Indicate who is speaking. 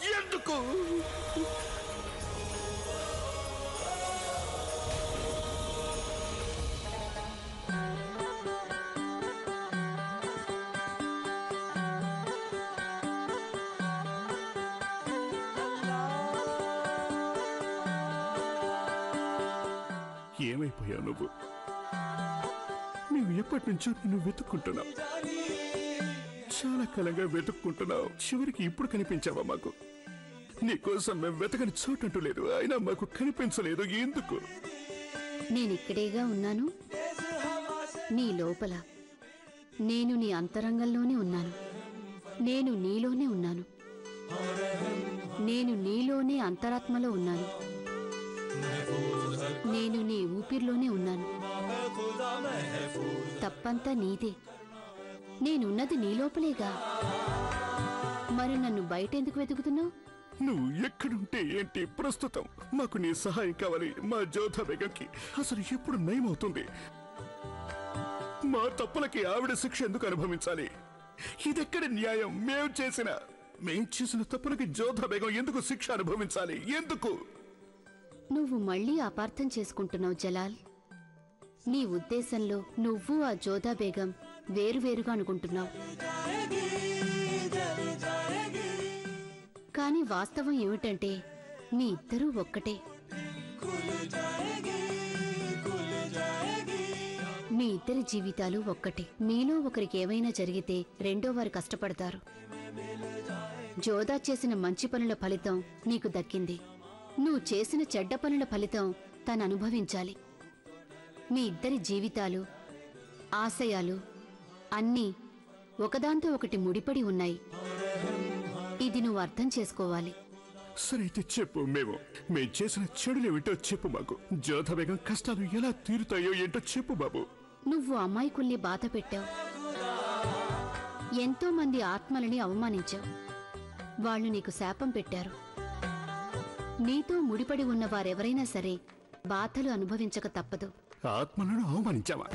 Speaker 1: ఎందుకు? ఏమైపోయావు నువ్వు? నువ్వు ఎప్పటి నుంచో నిన్ను వెతుక్కుంటున్నావు. చాలా కాలంగా వెతుక్కుంటున్నావు. చివరికి ఇప్పుడు కనిపించావా మాకు? నీకోసం మేము వెతకని చోటంటూ లేదు, అయినా మాకు కనిపించలేదు. ఎందుకు?
Speaker 2: నేనిక్కడేగా ఉన్నాను. నీ లోపల, నేను నీ అంతరంగంలోనే ఉన్నాను. నేను నీలోనే ఉన్నాను. నేను నీలోనే అంతరాత్మలో ఉన్నాను. నేను నీ ఊపిరిలోనే ఉన్నాను. తప్పంతా నీదే. నేనున్నది నీ లోపలేగా. మరి నన్ను బయటెందుకు వెతుకుతున్నావు?
Speaker 1: నువ్వు ఎక్కడుంటే ఏంటి? ప్రస్తుతం మాకు నీ సహాయం కావాలి. మా జోధా బేగంకి అసలు ఎప్పుడు నయమవుతుంది? మా తప్పులకి ఆవిడ శిక్ష ఎందుకు అనుభవించాలి? ఇదెక్కడ న్యాయం? మేం చేసిన తప్పులకి జోధా బేగం ఎందుకు శిక్ష అనుభవించాలి? ఎందుకు?
Speaker 2: నువ్వు మళ్ళీ అపార్థం చేసుకుంటున్నావు జలాల్. నీ ఉద్దేశంలో నువ్వు ఆ జోధా బేగం వేరువేరుగా అనుకుంటున్నావు. కానీ వాస్తవం ఏమిటంటే మీ ఇద్దరూ ఒక్కటే. మీ ఇద్దరి జీవితాలు ఒక్కటే. మీలో ఒకరికి ఏమైనా జరిగితే రెండో వారు కష్టపడతారు. జోదా చేసిన మంచి పనుల ఫలితం నీకు దక్కింది. నువ్వు చేసిన చెడ్డ పనుల ఫలితం తను అనుభవించాలి. మీ ఇద్దరి జీవితాలు, ఆశయాలు అన్నీ ఒకదాంతో ఒకటి ముడిపడి ఉన్నాయి. ఇది నువ్వు అర్థం చేసుకోవాలి.
Speaker 1: సరైతే చెప్పు. మేము చేసిన చెడులేమిటో చెప్పు మాకు. జోధా బేగం కష్టాలు ఎలా తీరుతాయో ఏంటో చెప్పు బాబు.
Speaker 2: నువ్వు అమాయకుల్ని బాధ పెట్టావు. ఎంతో మంది ఆత్మలని అవమానించావు. వాళ్ళు నీకు శాపం పెట్టారు. నీతో ముడిపడి ఉన్న వారెవరైనా సరే బాధలు అనుభవించక తప్పదు.
Speaker 1: ఆత్మలను అవమానించావా?